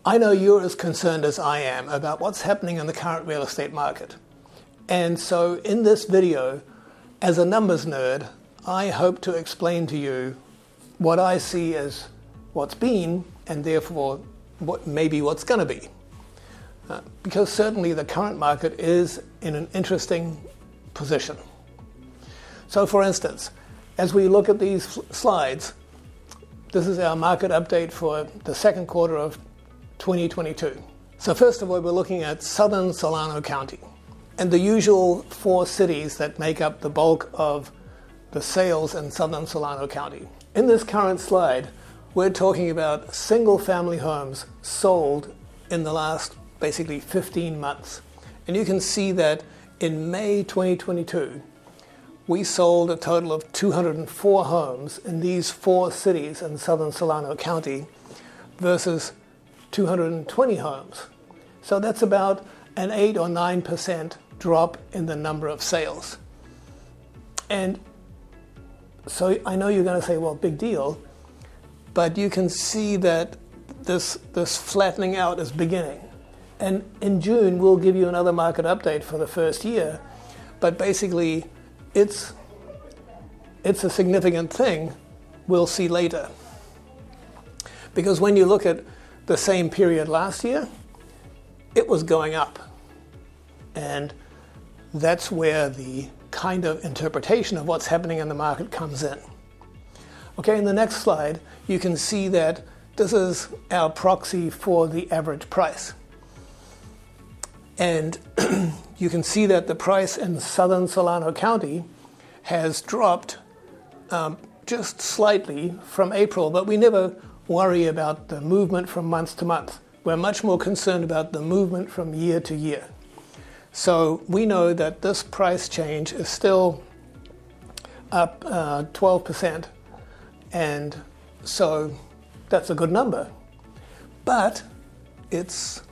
I know you're as concerned as I am about what's happening in the current real estate market. And so in this video, as a numbers nerd, I hope to explain to you what I see as what's been and therefore what's going to be. Because certainly the current market is in an interesting position. So for instance, as we look at these slides, this is our market update for the second quarter of 2022. So first of all, we're looking at Southern Solano County and the usual 4 cities that make up the bulk of the sales in Southern Solano County. In this current slide, we're talking about single-family homes sold in the last basically 15 months. And you can see that in May 2022, we sold a total of 204 homes in these 4 cities in Southern Solano County versus 220 homes. So that's about an 8 or 9% drop in the number of sales. And so I know you're going to say, well, big deal, but you can see that this flattening out is beginning. And in June, we'll give you another market update for the first year, but basically it's a significant thing we'll see later. Because when you look at the same period last year, it was going up. And that's where the kind of interpretation of what's happening in the market comes in. Okay, in the next slide, you can see that this is our proxy for the average price. And you can see that the price in Southern Solano County has dropped just slightly from April, but we never worry about the movement from month to month. We're much more concerned about the movement from year to year. So we know that this price change is still up 12%, and so that's a good number. But it's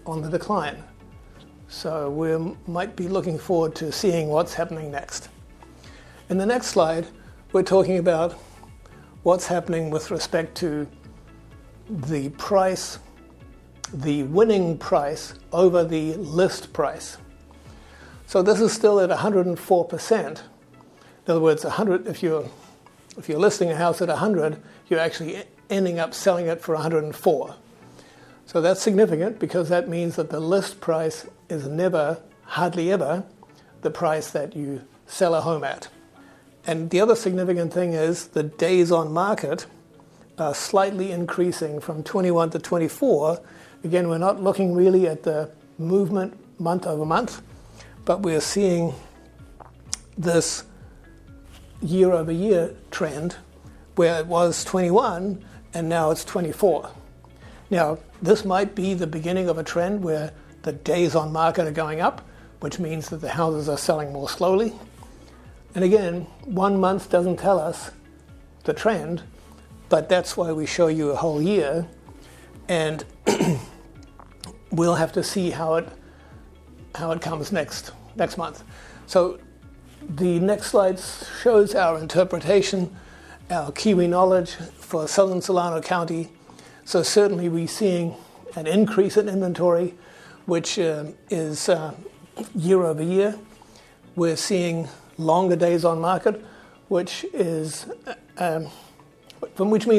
on the decline. So we might be looking forward to seeing what's happening next. In the next slide, we're talking about what's happening with respect to the price, the winning price over the list price. So this is still at 104%. In other words, 100. If you're listing a house at 100, you're actually ending up selling it for 104. So that's significant because that means that the list price is never, hardly ever, the price that you sell a home at. And the other significant thing is the days on market are slightly increasing from 21 to 24. Again, we're not looking really at the movement month over month, but we're seeing this year over year trend where it was 21 and now it's 24. Now, this might be the beginning of a trend where the days on market are going up, which means that the houses are selling more slowly. And again, 1 month doesn't tell us the trend, but that's why we show you a whole year, and we'll have to see how it comes next month. So the next slide shows our interpretation, our Kiwi knowledge for Southern Solano County. So certainly we're seeing an increase in inventory, which is year over year. We're seeing longer days on market, which means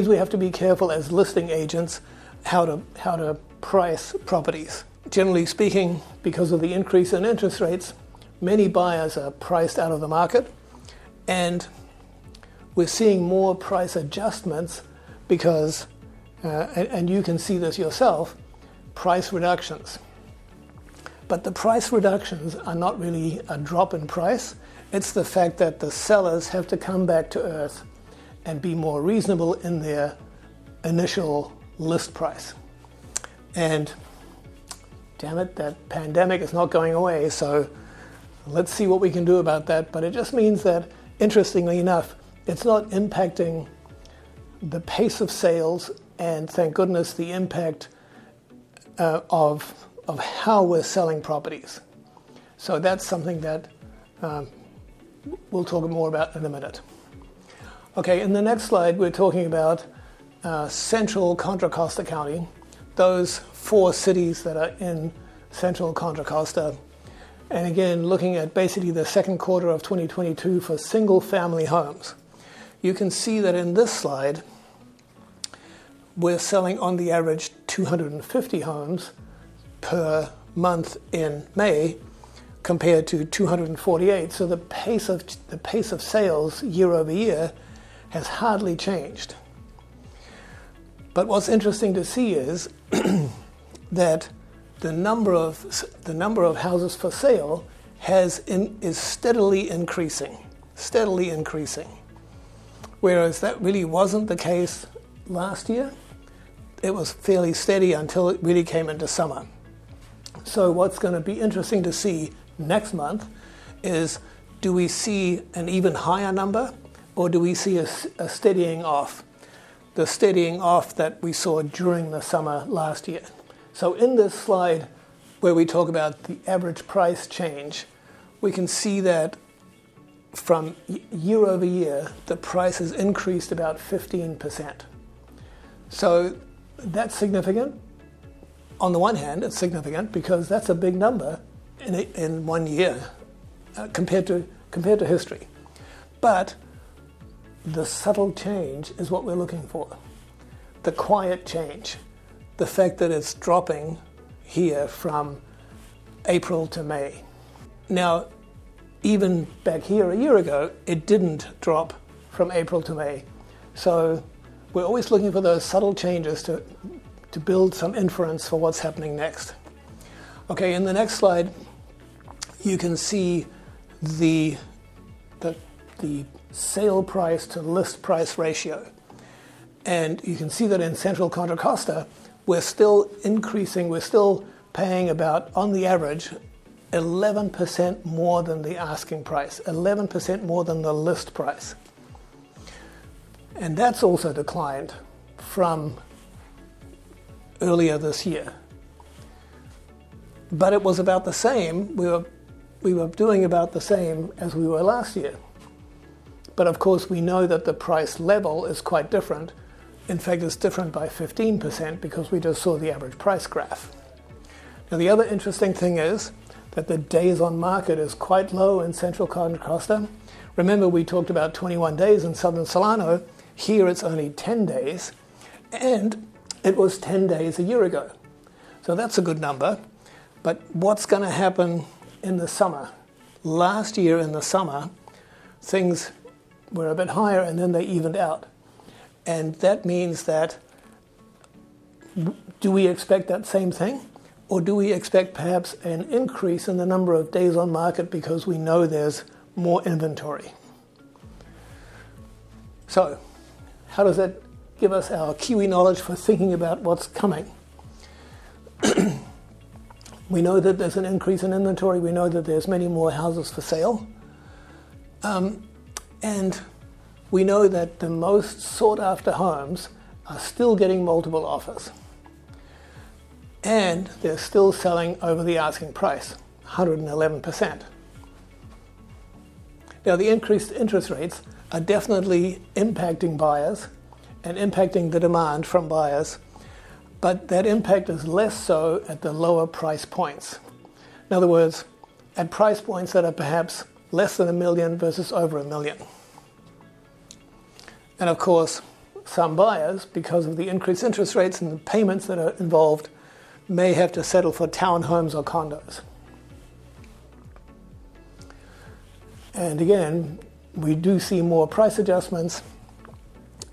we have to be careful as listing agents how to price properties. Generally speaking, because of the increase in interest rates, many buyers are priced out of the market, and we're seeing more price adjustments because, and you can see this yourself, price reductions. But the price reductions are not really a drop in price. It's the fact that the sellers have to come back to earth and be more reasonable in their initial list price. And damn it, that pandemic is not going away, so let's see what we can do about that. But it just means that, interestingly enough, it's not impacting the pace of sales and, thank goodness, the impact of how we're selling properties. So that's something that we'll talk more about in a minute. Okay, in the next slide, we're talking about Central Contra Costa County. those 4 cities that are in Central Contra Costa. And again, looking at basically the second quarter of 2022 for single-family homes. You can see that in this slide, we're selling on the average 250 homes per month in May compared to 248. So the pace of sales year over year has hardly changed. But what's interesting to see is that the number of houses for sale is steadily increasing, whereas that really wasn't the case last year. It was fairly steady until it really came into summer. So what's going to be interesting to see next month is, do we see an even higher number, or do we see a steadying off? The steadying off that we saw during the summer last year. So in this slide where we talk about the average price change, we can see that from year over year, the price has increased about 15%. So that's significant. On the one hand, it's significant because that's a big number in 1 year compared to history. But the subtle change is what we're looking for. The quiet change. The fact that it's dropping here from April to May. Now, even back here a year ago, it didn't drop from April to May. So we're always looking for those subtle changes to build some inference for what's happening next. Okay, in the next slide, you can see the sale price to list price ratio. And you can see that in Central Contra Costa, we're still increasing, we're still paying about, on the average, 11% more than the asking price, 11% more than the list price. And that's also declined from earlier this year. But it was about the same, we were doing about the same as we were last year. But of course we know that the price level is quite different. In fact, it's different by 15% because we just saw the average price graph. Now the other interesting thing is that the days on market is quite low in Central Contra Costa. Remember, we talked about 21 days in Southern Solano. Here it's only 10 days, and it was 10 days a year ago. So that's a good number. But what's going to happen in the summer? Last year in the summer, things were a bit higher and then they evened out. And that means that, do we expect that same thing? Or do we expect perhaps an increase in the number of days on market because we know there's more inventory? So, how does that give us our Kiwi knowledge for thinking about what's coming? We know that there's an increase in inventory. We know that there's many more houses for sale. And we know that the most sought after homes are still getting multiple offers. And they're still selling over the asking price, 111%. Now, the increased interest rates are definitely impacting buyers and impacting the demand from buyers, but that impact is less so at the lower price points. In other words, at price points that are perhaps less than $1 million versus over $1 million. And of course, some buyers, because of the increased interest rates and the payments that are involved, may have to settle for townhomes or condos. And again, we do see more price adjustments,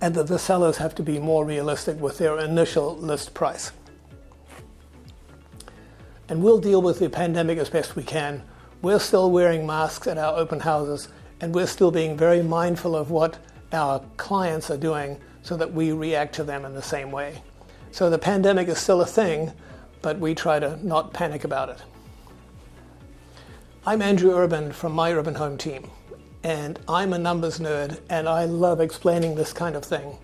and that the sellers have to be more realistic with their initial list price. And we'll deal with the pandemic as best we can. We're still wearing masks at our open houses, and we're still being very mindful of what our clients are doing so that we react to them in the same way. So the pandemic is still a thing, but we try to not panic about it. I'm Andrew Urban from My Urban Home Team, and I'm a numbers nerd, and I love explaining this kind of thing.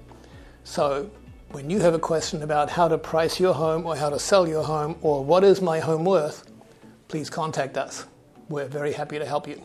So when you have a question about how to price your home or how to sell your home or what is my home worth, please contact us. We're very happy to help you.